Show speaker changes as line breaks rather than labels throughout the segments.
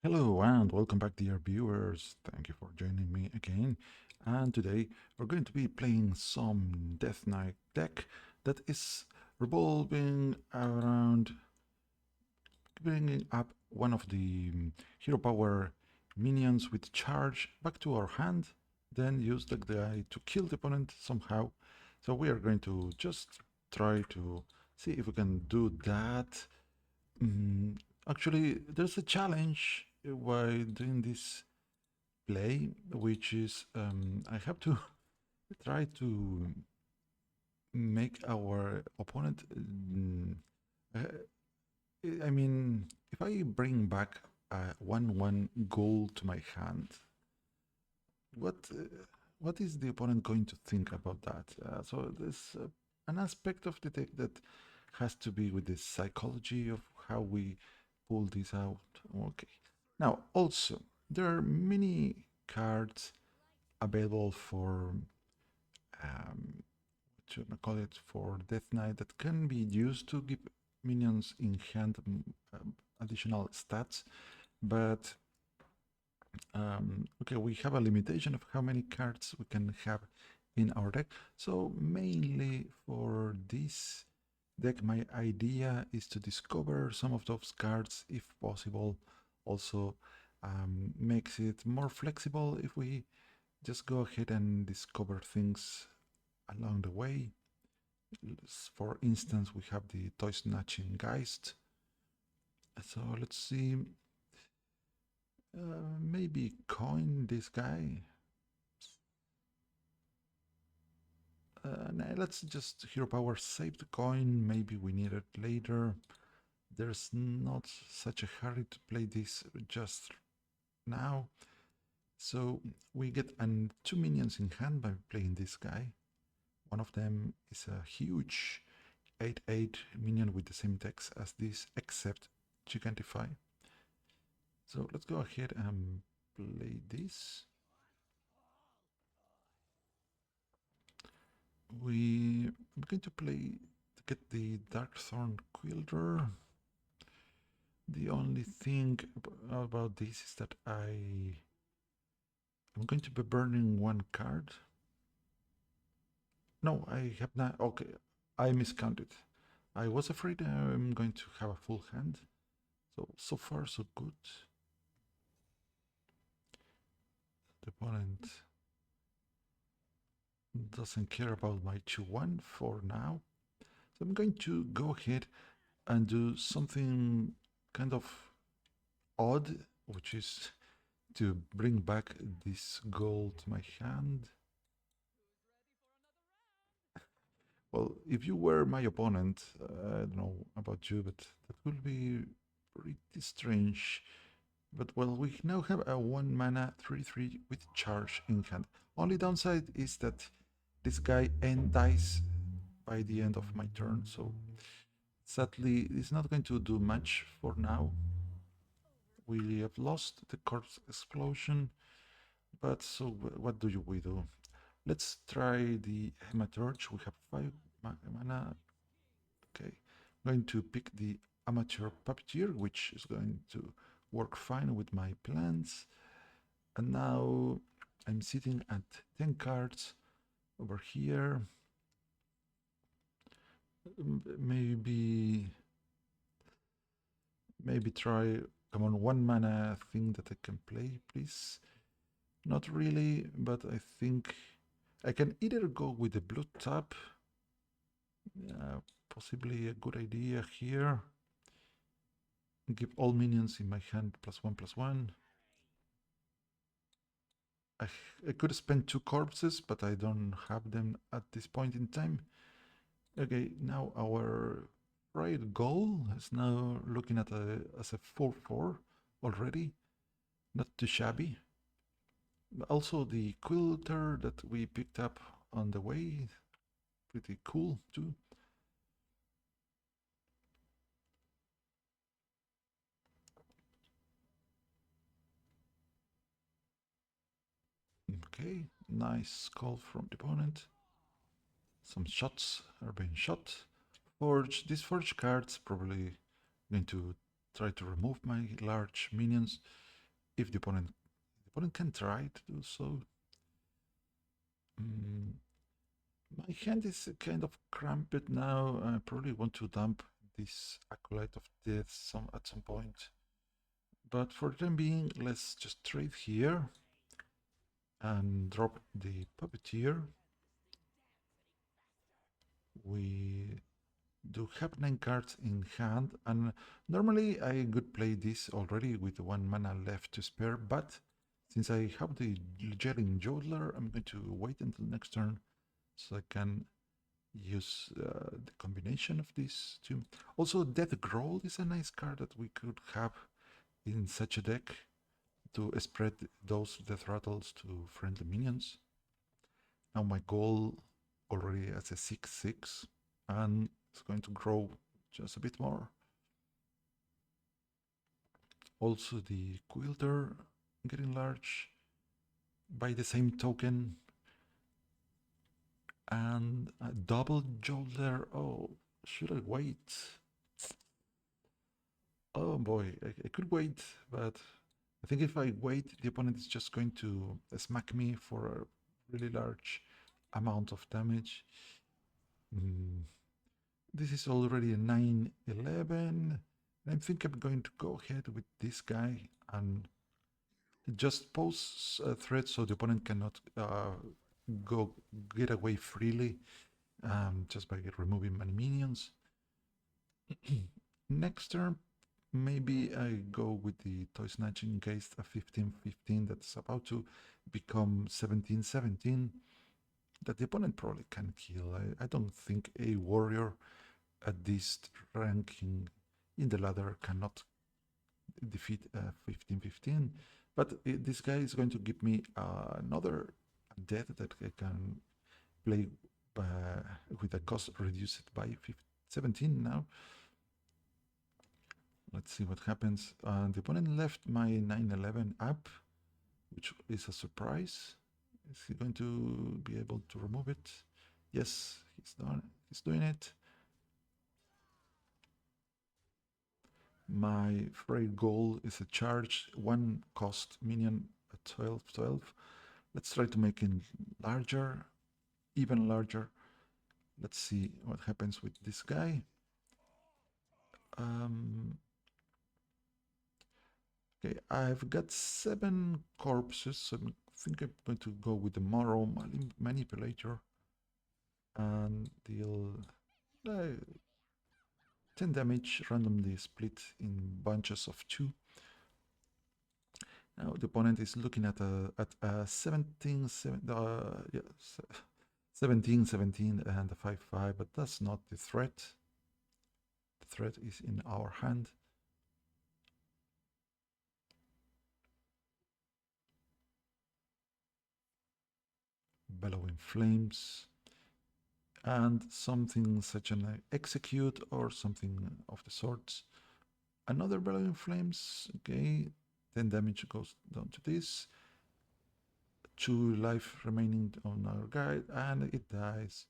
Hello and welcome back, dear viewers. Thank you for joining me again. And today we're going to be playing some Death Knight deck that is revolving around bringing up one of the hero power minions with charge back to our hand, then use the guy to kill the opponent somehow. So we are going to just try to see if we can do that. Mm, Actually, there's a challenge while doing this play, which is I have to try to make our opponent. I mean, if I bring back a 1-1 goal to my hand, what what is the opponent going to think about that? So there's an aspect of the deck that has to be with the psychology of how we pull this out. Okay. Now, also, there are many cards available for what should I call it, for Death Knight that can be used to give minions in hand additional stats, but okay, we have a limitation of how many cards we can have in our deck. So mainly for this deck, my idea is to discover some of those cards if possible. Also makes it more flexible if we just go ahead and discover things along the way. For instance, we have the toy snatching Geist. So let's see, maybe coin this guy. Let's just hero power save the coin. Maybe we need it later. There's not such a hurry to play this just now. So we get two minions in hand by playing this guy. One of them is a huge 8/8 minion with the same text as this, except Gigantify. So let's go ahead and play this. We're going to get the Darkthorn Quilter. The only thing about this is that I'm going to be burning one card. No, I have not. Okay, I miscounted. I was afraid I'm going to have a full hand. So far, so good. The opponent doesn't care about my 2-1 for now. So I'm going to go ahead and do something kind of odd, which is to bring back this goal to my hand. Well, if you were my opponent, I don't know about you, but that would be pretty strange. But well, we now have a 1 mana 3/3 with charge in hand. Only downside is that this guy dies by the end of my turn, so sadly it's not going to do much for now. We have lost the corpse explosion, but so what do we do? Let's try the Hematurge. We have 5 mana. Okay, I'm going to pick the Amateur Puppeteer, which is going to work fine with my plans. And now I'm sitting at 10 cards over here. Maybe try, come on, 1 mana thing that I can play, please. Not really, but I think I can either go with the blue tap, possibly a good idea here. Give all minions in my hand +1/+1. I could spend 2 corpses, but I don't have them at this point in time. Okay, now our right goal is now looking at as a 4/4 already. Not too shabby. Also the quilter that we picked up on the way, pretty cool too. Okay, nice call from the opponent. Some shots are being shot. Forge, these forge cards probably going to try to remove my large minions. if the opponent can try to do so. My hand is kind of cramped now. I probably want to dump this Acolyte of Death at some point. But for the time being, let's just trade here and drop the Puppeteer. We do have 9 cards in hand, and normally I could play this already with 1 mana left to spare, but since I have the Gelling Jodler, I'm going to wait until next turn so I can use the combination of these two. Also, Death Growl is a nice card that we could have in such a deck to spread those Death Rattles to friendly minions. Now my goal already as a 6/6, and it's going to grow just a bit more. Also the Quilter getting large by the same token, and a double Jolder. Oh, should I wait? Oh boy, I could wait, but I think if I wait, the opponent is just going to smack me for a really large amount of damage. This is already a 9/11. I think I'm going to go ahead with this guy and just pose a threat so the opponent cannot get away freely just by removing many minions. Next turn, maybe I go with the Toy Snatching in case a 15/15 that's about to become 17/17 that the opponent probably can kill. I don't think a warrior at this ranking in the ladder cannot defeat 15/15, but this guy is going to give me another death that I can play with a cost reduced by 17 now. Let's see what happens. The opponent left my 9/11 up, which is a surprise. Is he going to be able to remove it? Yes, he's doing it. My freight goal is a charge, 1 cost minion at 12/12. Let's try to make it larger, even larger. Let's see what happens with this guy. Okay, I've got 7 corpses, so I think I'm going to go with the Morrow Manipulator and deal 10 damage, randomly split in bunches of 2. Now the opponent is looking at a 17, 17 and a 5/5, but that's not the threat. The threat is in our hand. Bellowing Flames, and something such an execute or something of the sorts. Another Bellowing Flames, okay, 10 damage goes down to this. 2 life remaining on our guy, and it dies.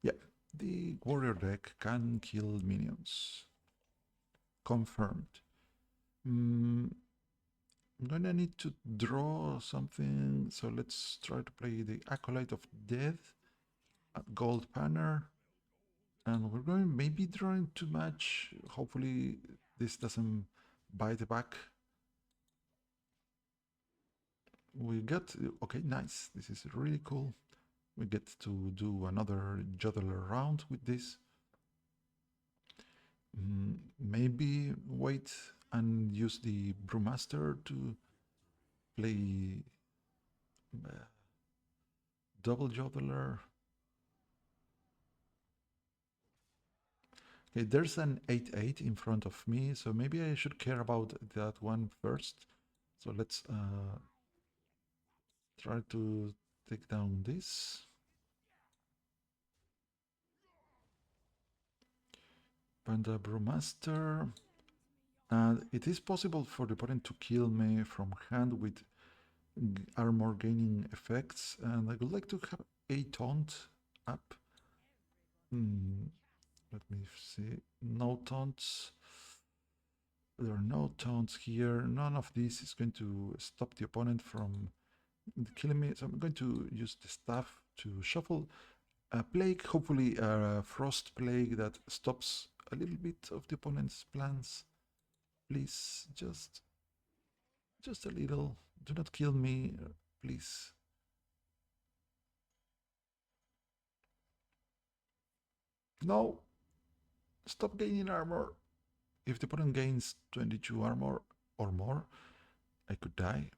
Yeah, the warrior deck can kill minions. Confirmed. I'm gonna need to draw something, so let's try to play the Acolyte of Death at Gold Banner. And we're going maybe drawing too much. Hopefully this doesn't bite back. We get, okay, nice. This is really cool. We get to do another Juggler round with this. Maybe wait and use the Brewmaster to play double Juggler. Okay, there's an 8/8 in front of me, so maybe I should care about that one first. So let's try to take down this. Panda Brewmaster. And it is possible for the opponent to kill me from hand with armor gaining effects, and I would like to have a taunt up. Let me see. No taunts. There are no taunts here. None of this is going to stop the opponent from killing me. So I'm going to use the staff to shuffle a plague, hopefully a frost plague that stops a little bit of the opponent's plans. Please, just a little. Do not kill me, please. No, stop gaining armor. If the opponent gains 22 armor or more, I could die.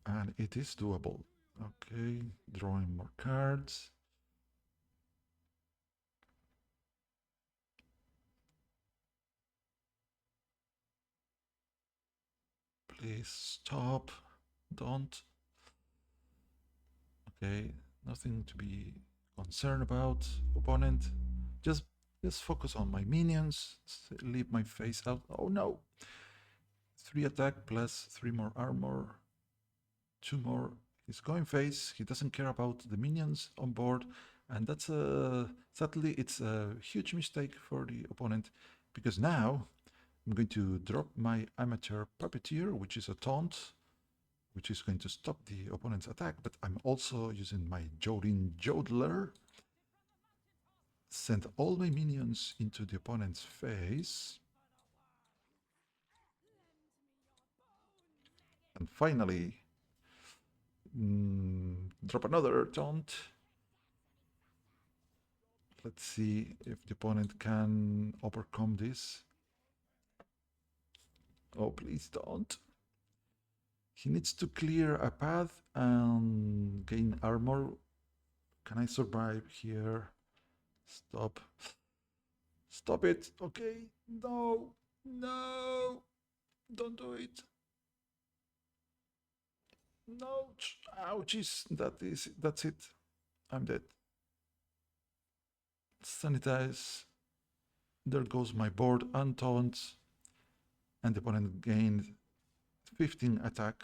And it is doable. Okay, drawing more cards. Please stop. Don't. Okay, nothing to be concerned about, opponent. Just focus on my minions. Leave my face out. Oh no! 3 attack plus 3 more armor. 2 more. He's going face. He doesn't care about the minions on board. And that's sadly, it's a huge mistake for the opponent. Because now I'm going to drop my amateur puppeteer, which is a taunt, which is going to stop the opponent's attack. But I'm also using my Jodin Jodler. Send all my minions into the opponent's face. And finally, drop another taunt. Let's see if the opponent can overcome this. Oh, please don't. He needs to clear a path and gain armor. Can I survive here? Stop. Stop it. Okay. No. No. Don't do it. No. Ouchies. That's it. I'm dead. Sanitize. There goes my board untaunt. And the opponent gained 15 attack.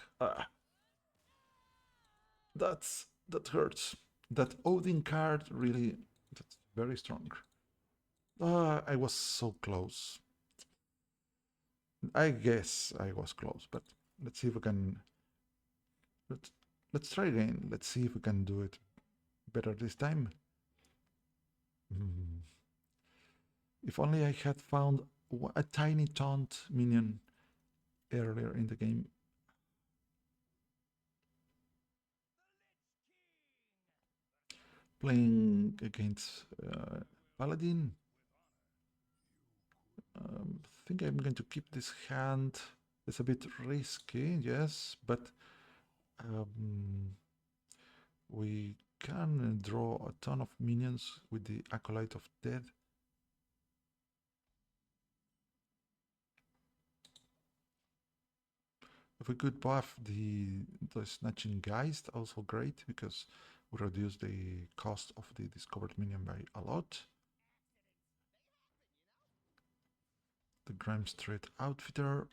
That hurts. That Odin card really, that's very strong. I was so close. I guess I was close, but let's see if we can. Let's try again. Let's see if we can do it better this time. If only I had found a tiny taunt minion earlier in the game. Playing against Paladin. I think I'm going to keep this hand. It's a bit risky, yes, but we can draw a ton of minions with the Acolyte of Death. If we could buff the Snatching Geist, also great, because we reduce the cost of the discovered minion by a lot. The Grime Street Outfitter.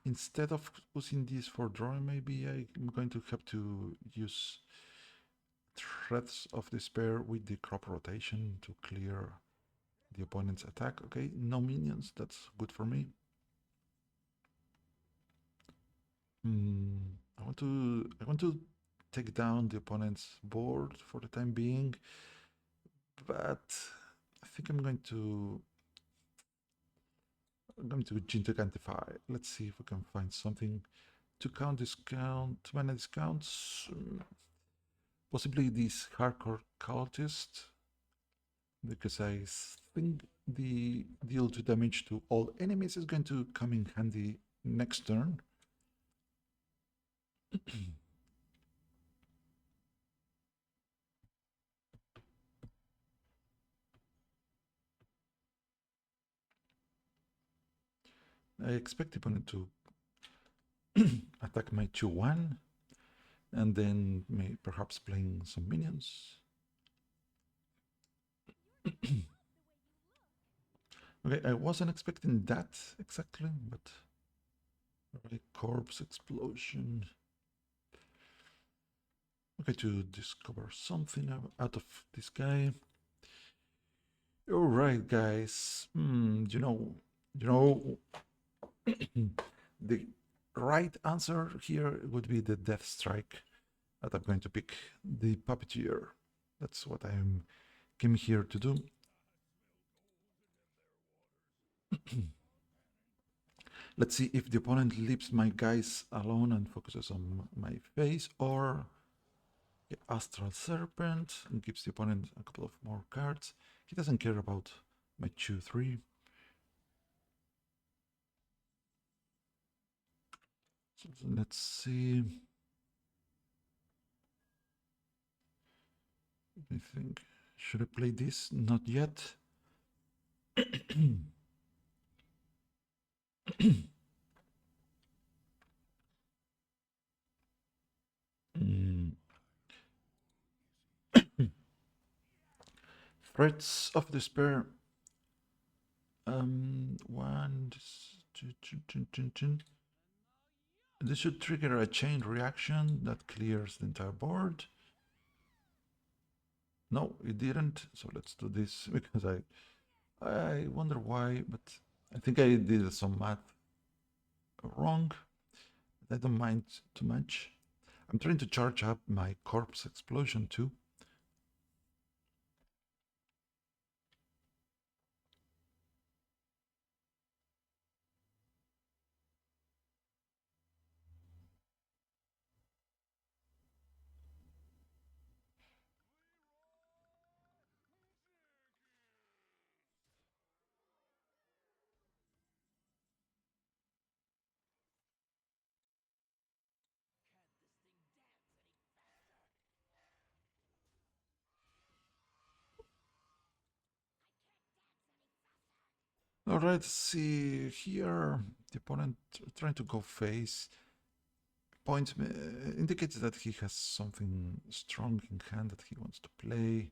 Instead of using this for drawing, maybe I'm going to have to use Threads of Despair with the crop rotation to clear the opponent's attack. Okay, no minions, that's good for me. I want to take down the opponent's board for the time being, but I think I'm going to Gintigantify. Let's see if we can find something to two mana discounts. Possibly this hardcore cultist, because I think the deal to damage to all enemies is going to come in handy next turn. I expect the opponent to attack my 2-1 and then perhaps playing some minions. Okay, I wasn't expecting that exactly, but really corpse explosion. Okay, to discover something out of this guy. All right, guys. You know, the right answer here would be the Death Strike that I'm going to pick, the Puppeteer. That's what I came here to do. Let's see if the opponent leaves my guys alone and focuses on my face, or the Astral Serpent and gives the opponent a couple of more cards. He doesn't care about my 2-3. So let's see. I think, should I play this? Not yet. Mm. Threats of Despair. One, this should trigger a chain reaction that clears the entire board. No, it didn't. So let's do this because I wonder why, but I think I did some math wrong. I don't mind too much. I'm trying to charge up my Corpse Explosion too. All right, see here, the opponent trying to go face. Point indicates that he has something strong in hand that he wants to play.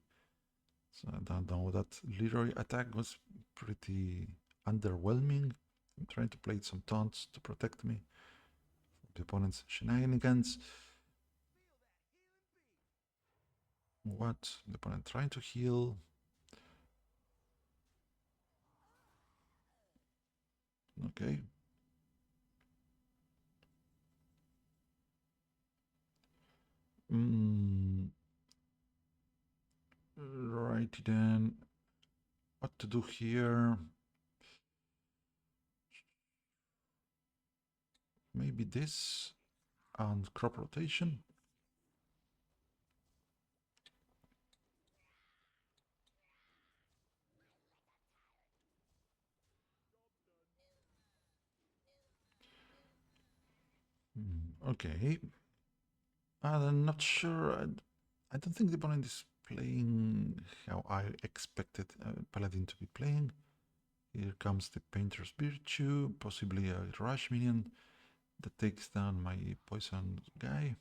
So I don't know, that Leroy attack was pretty underwhelming. I'm trying to play some taunts to protect me from the opponent's shenanigans. What? The opponent trying to heal. Okay. Right then. What to do here? Maybe this and crop rotation. Okay. I'm not sure. I don't think the opponent is playing how I expected Paladin to be playing. Here comes the Painter's Virtue, possibly a Rush minion that takes down my poison guy.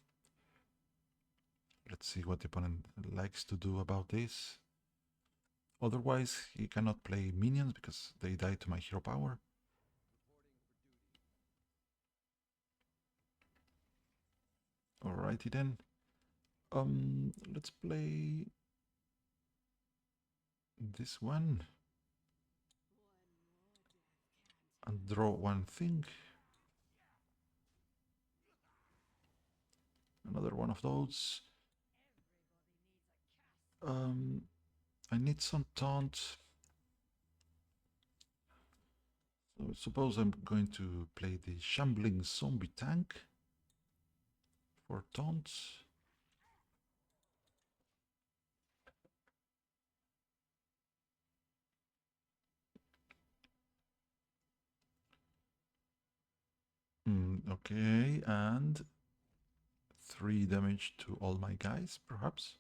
Let's see what the opponent likes to do about this. Otherwise, he cannot play minions because they die to my hero power. Alrighty then. Let's play this one and draw one thing. Another one of those. I need some taunt. So suppose I'm going to play the Shambling Zombie Tank for taunts. Okay, and 3 damage to all my guys, perhaps.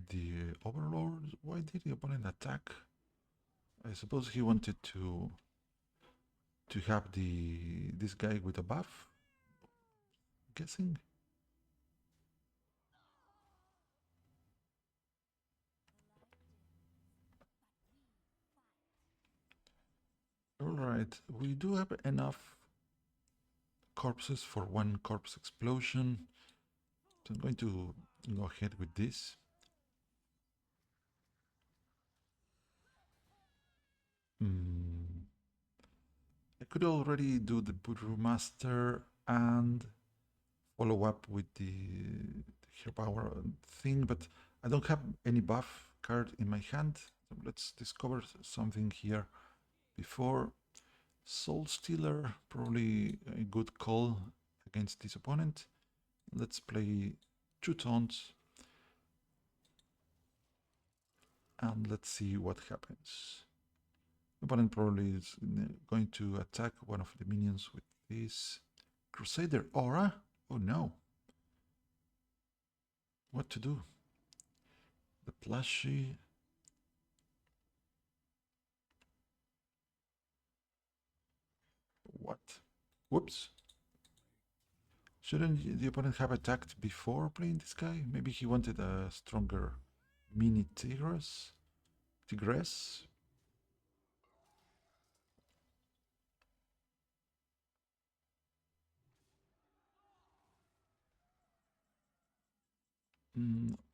The Overlord, why did the opponent attack? I suppose he wanted to have this guy with a buff, guessing. Alright, we do have enough corpses for one corpse explosion. So I'm going to go ahead with this. could already do the Brewmaster and follow up with the Hero Power thing, but I don't have any buff card in my hand. So let's discover something here before. Soul Stealer, probably a good call against this opponent. Let's play 2 taunts and let's see what happens. The opponent probably is going to attack one of the minions with this Crusader Aura. Oh no. What to do? The plushie. What? Whoops. Shouldn't the opponent have attacked before playing this guy? Maybe he wanted a stronger mini Tigress? Tigress?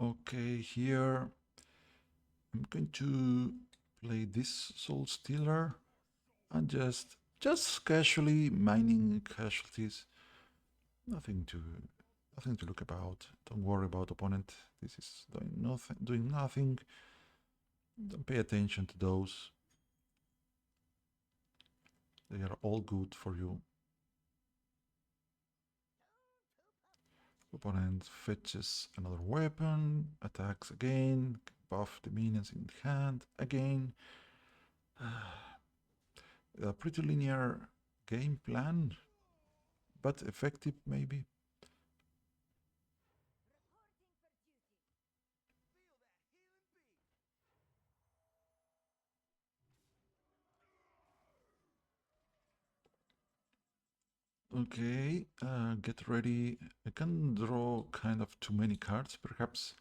Okay, here I'm going to play this Soul Stealer and just casually mining casualties. Nothing to look about. Don't worry about opponent. This is doing nothing. Don't pay attention to those. They are all good for you. Opponent fetches another weapon, attacks again, buff the minions in hand again. A pretty linear game plan, but effective maybe. Okay, get ready. I can draw kind of too many cards, perhaps.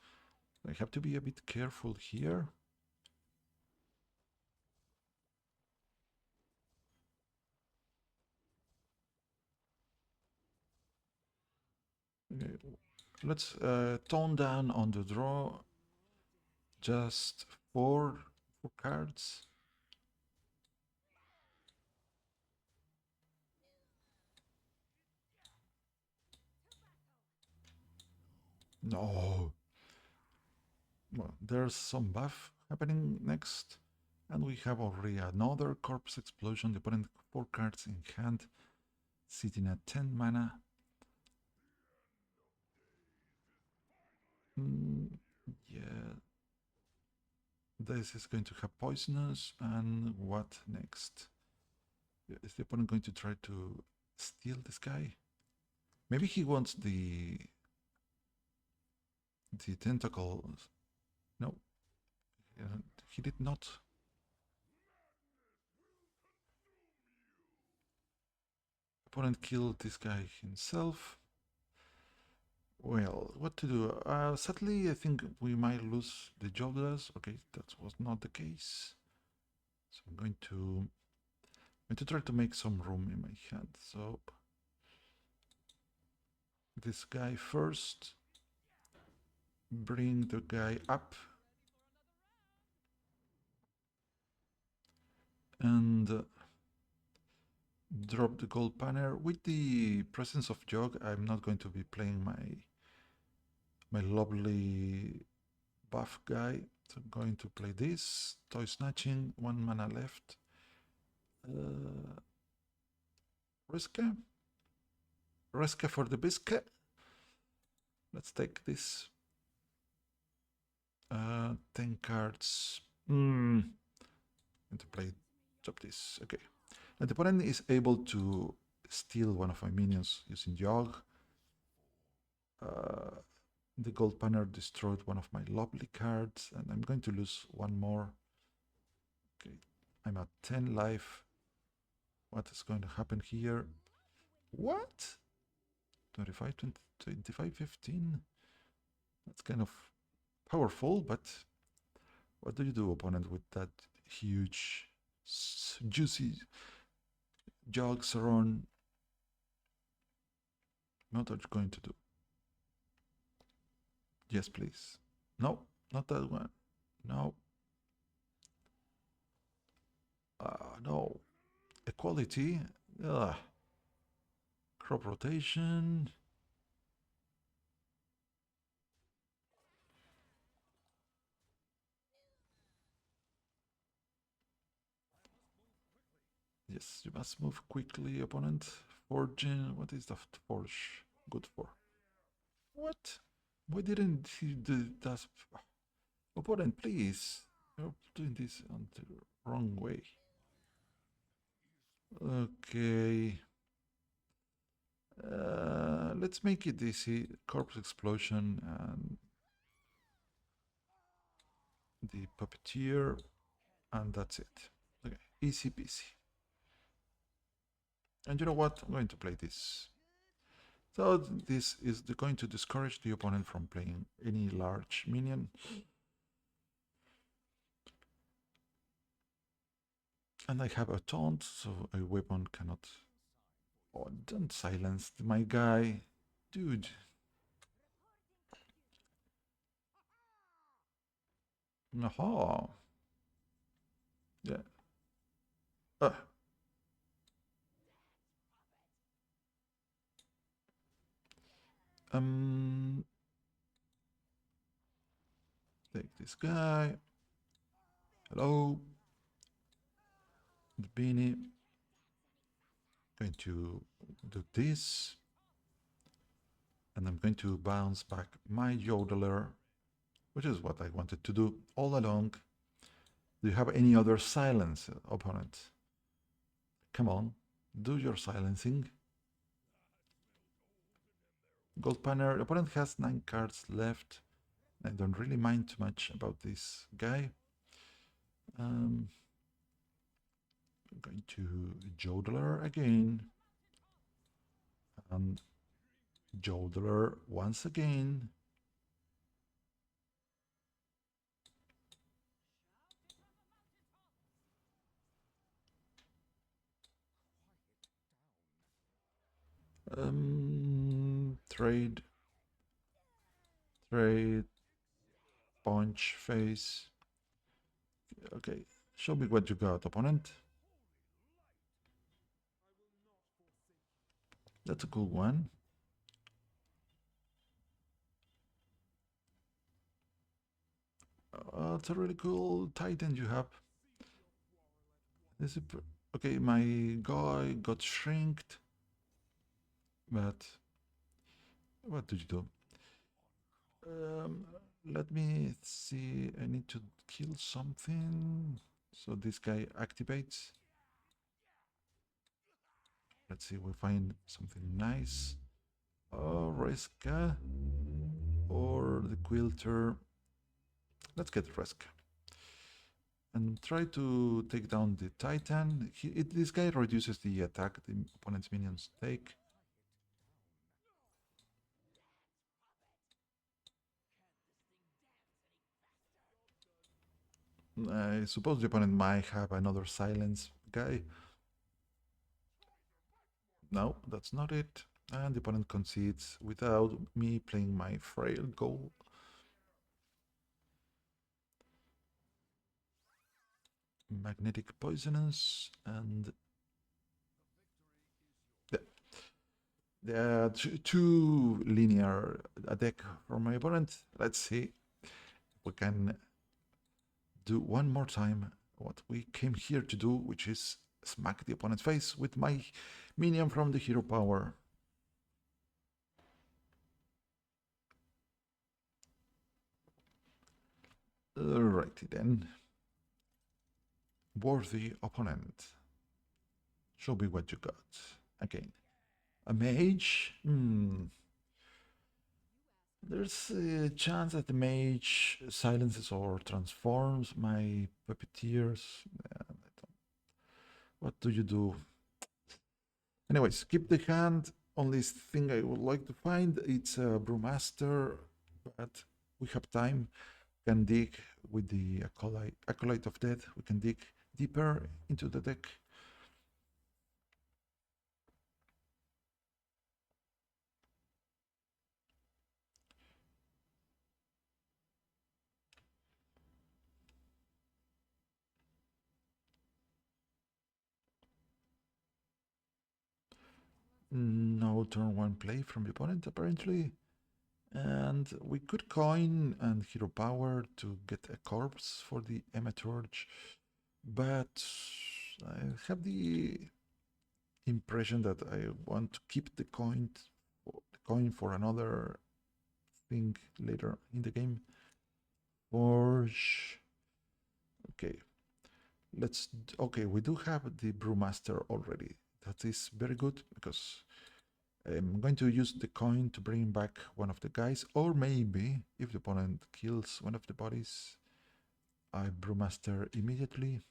I have to be a bit careful here. Okay, let's tone down on the draw. Just four cards. No. Well, there's some buff happening next. And we have already another Corpse Explosion. The opponent 4 cards in hand, sitting at 10 mana. Yeah. This is going to have Poisonous. And what next? Is the opponent going to try to steal this guy? Maybe he wants the tentacles. No. He did not. Opponent killed this guy himself. Well, what to do? Sadly, I think we might lose the Joldas. Okay, that was not the case. So I'm going to try to make some room in my hand. So this guy first. Bring the guy up. And drop the gold banner. With the presence of Jog, I'm not going to be playing my lovely buff guy. So I'm going to play this. Toy Snatching, 1 mana left. Riska. Riska for the biscuit. Let's take this. 10 cards. Going to play, drop this. Okay. And the opponent is able to steal one of my minions using Jog. The gold banner destroyed one of my lovely cards, and I'm going to lose one more. Okay, I'm at 10 life. What is going to happen here? What? 25, 20, 25, 15? That's kind of powerful, but what do you do, opponent, with that huge, juicy Jog Saron? What are you going to do? Yes, please. No, not that one. No. No. Equality. Ugh. Crop rotation. Yes, you must move quickly, opponent. Forging. What is the forge good for? What? Why didn't he do that? Opponent, please. You're doing this on the wrong way. Okay. Let's make it easy. Corpse explosion and the puppeteer, and that's it. Okay, easy peasy. And you know what? I'm going to play this. So this is going to discourage the opponent from playing any large minion. And I have a taunt, so a weapon cannot... Oh, don't silence my guy. Dude. Aha. Yeah. Uh, um, take this guy. Hello. The beanie. Going to do this. And I'm going to bounce back my yodeler, which is what I wanted to do all along. Do you have any other silence, opponent? Come on, do your silencing. Gold panel. Opponent has 9 cards left. I don't really mind too much about this guy. I'm going to Jodler again. And Jodler once again. Trade. Trade. Punch. Face. Okay. Show me what you got, opponent. That's a cool one. It's a really cool Titan you have. This is okay. My guy got shrinked, but what did you do? Um, Let me see. I need to kill something. So this guy activates. Let's see. We find something nice. Oh, Reska or the Quilter. Let's get Reska and try to take down the Titan. This guy reduces the attack the opponent's minions take. I suppose the opponent might have another silence guy. No, that's not it. And the opponent concedes without me playing my frail goal. Magnetic poisonous and the too linear a deck for my opponent. Let's see if we can do one more time what we came here to do, which is smack the opponent's face with my minion from the hero power. Alrighty then. Worthy opponent. Show me what you got. Again. A mage? There's a chance that the mage silences or transforms my puppeteers. What do you do? Anyways, keep the hand. Only thing I would like to find, it's a Brewmaster, but we have time. We can dig with the Acolyte of Death. We can dig deeper into the deck. No turn 1 play from the opponent, apparently. And we could coin and hero power to get a corpse for the Amatorge, but I have the impression that I want to keep the coin for another thing later in the game. Forge. Okay, okay, we do have the Brewmaster already. That is very good because I'm going to use the coin to bring back one of the guys, or maybe if the opponent kills one of the bodies, I Brewmaster immediately.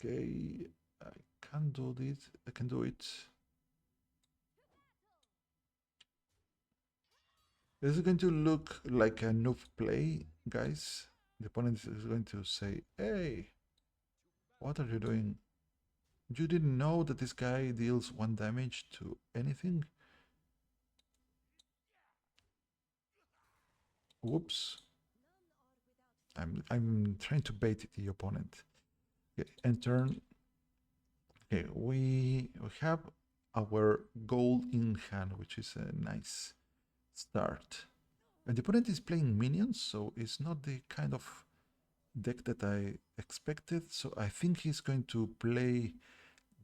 Okay, I can do this. I can do it. This is going to look like a noob play, guys. The opponent is going to say, "Hey, what are you doing? You didn't know that this guy deals 1 damage to anything?" Whoops. I'm trying to bait the opponent. Okay, end turn. Okay, we have our goal in hand, which is a nice start. And the opponent is playing minions, so it's not the kind of deck that I expected. So I think he's going to play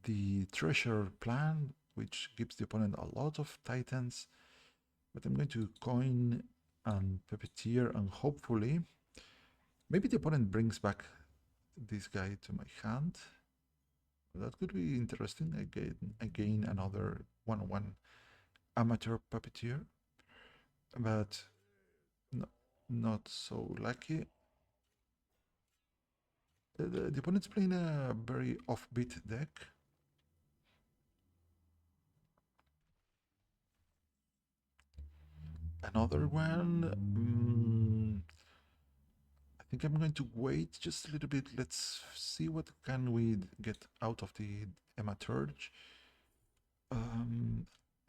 the treasure plan, which gives the opponent a lot of titans. But I'm going to coin and puppeteer, and hopefully maybe the opponent brings back this guy to my hand. That could be interesting. I gain another 1/1 amateur puppeteer, but no, not so lucky. The opponent's playing a very offbeat deck. Another one. I think I'm going to wait just a little bit. Let's see what can we get out of the Amaturge.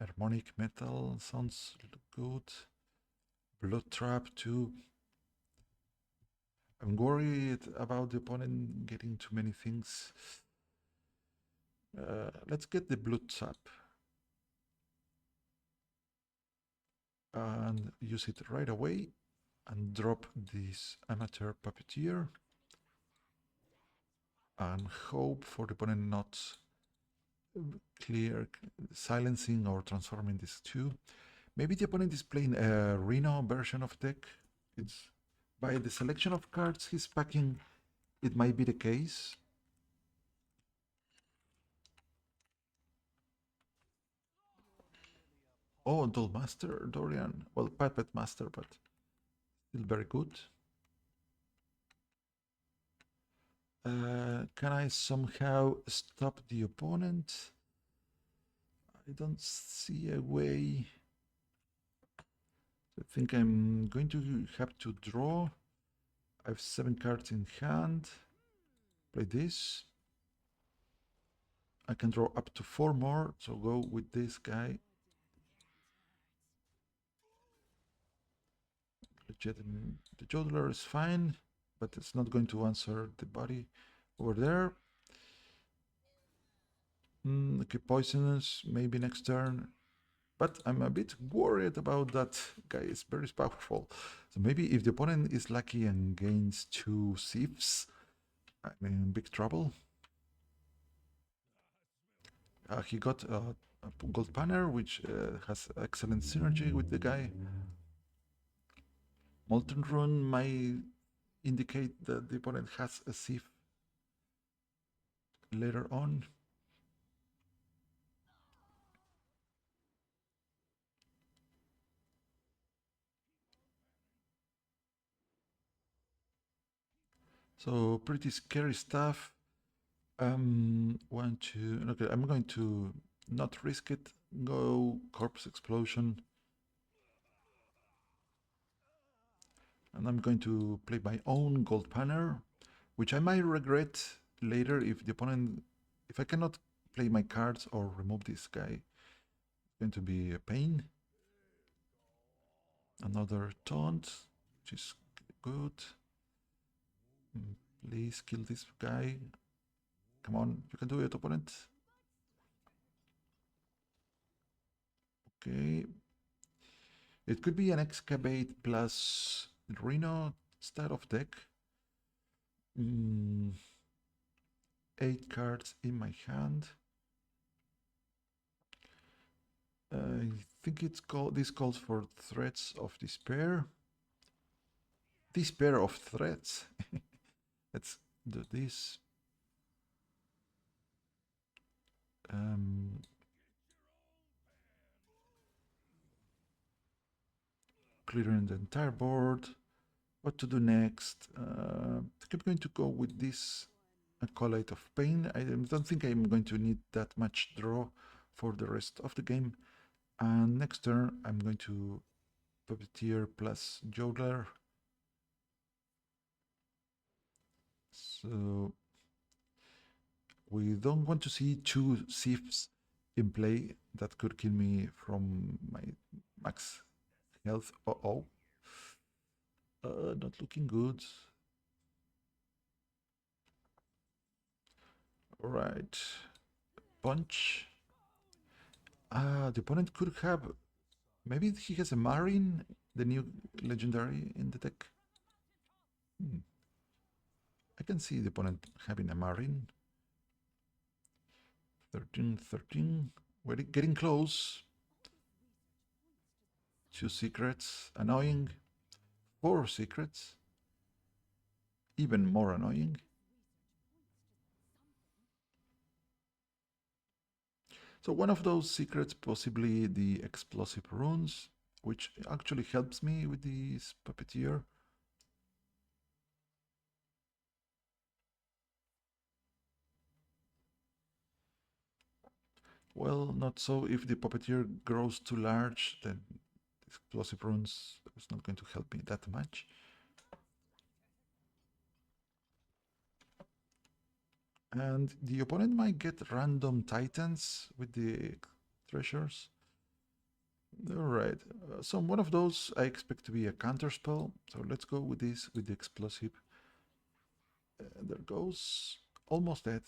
Harmonic Metal sounds good. Blood Trap too. I'm worried about the opponent getting too many things. Let's get the Blood Trap and use it right away and drop this Amateur Puppeteer and hope for the opponent not clear silencing or transforming these two. Maybe the opponent is playing a Reno version of deck. It's by the selection of cards he's packing, it might be the case. Oh, Duel Master, Dorian. Well, Puppet Master, but still very good. Can I somehow stop the opponent? I don't see a way. I think I'm going to have to draw. I have 7 cards in hand. Play this. I can draw up to 4 more, so go with this guy. The Jodler is fine, but it's not going to answer the body over there. Okay, Poisonous, maybe next turn. But I'm a bit worried about that guy. It's very powerful. So maybe if the opponent is lucky and gains 2 sieves, I'm in big trouble. He got a gold banner, which has excellent synergy with the guy. Molten Rune might indicate that the opponent has a sieve later on. So pretty scary stuff. Okay, I'm going to not risk it. Go Corpse Explosion. And I'm going to play my own Gold Banner, which I might regret later if the opponent, if I cannot play my cards or remove this guy. It's going to be a pain. Another taunt, which is good. Please kill this guy. Come on, you can do it, opponent. Okay. It could be an excavate plus Rhino style of deck. 8 cards in my hand. I think this calls for Threats of Despair. Despair of Threats. Let's do this. Clearing the entire board. What to do next? I'm going to go with this Acolyte of Pain. I don't think I'm going to need that much draw for the rest of the game. And next turn, I'm going to Puppeteer plus Jodler. So we don't want to see 2 Sieves in play. That could kill me from my max health. Uh-oh. Not looking good. All right. Punch. The opponent could have... Maybe he has a Marine, the new legendary in the deck. I can see the opponent having a Marine. 13, 13. We're getting close. 2 secrets. Annoying. 4 secrets. Even more annoying. So one of those secrets, possibly the explosive runes, which actually helps me with this Puppeteer. Well, not so. If the Puppeteer grows too large, then explosive runes is not going to help me that much. And the opponent might get random titans with the treasures. All right, so one of those I expect to be a counter spell. So let's go with this, with the explosive. There goes, almost dead.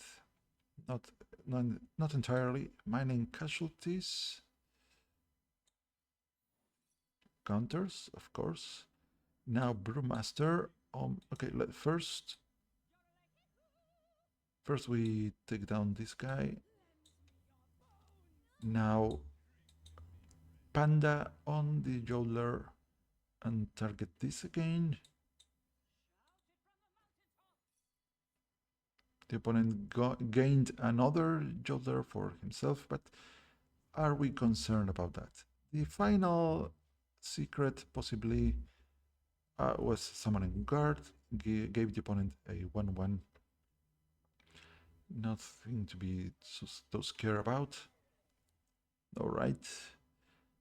Not entirely. Mining casualties. Counters, of course. Now Brewmaster. Okay, first we take down this guy. Now Panda on the Jowler and target this again. The opponent gained another Jowler for himself, but are we concerned about that? The final secret possibly was summoning guard, gave the opponent a 1-1. Nothing to be so scared about. All right.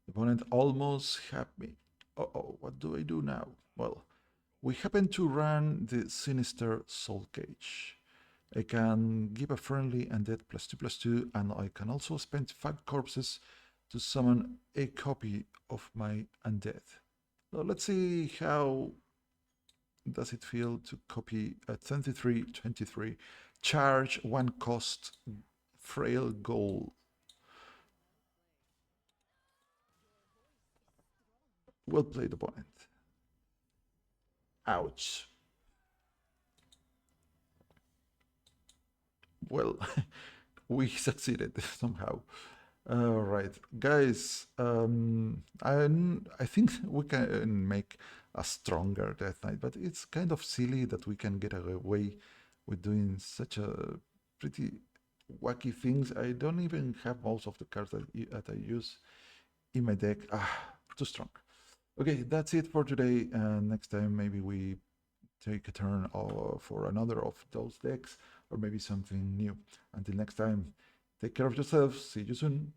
The opponent almost had me. Uh-oh, what do I do now? Well, we happen to run the Sinister Soul Cage. I can give a friendly undead +2/+2, and I can also spend 5 corpses to summon a copy of my undead. So let's see how does it feel to copy a 23/23 charge 1 cost frail goal. Well played, opponent. Ouch. Well, we succeeded somehow. All right, guys. I think we can make a stronger Death Knight, but it's kind of silly that we can get away with doing such a pretty wacky things. I don't even have most of the cards that I use in my deck. Too strong. Okay, that's it for today. Next time maybe we take a turn for another of those decks, or maybe something new. Until next time, take care of yourselves. See you soon.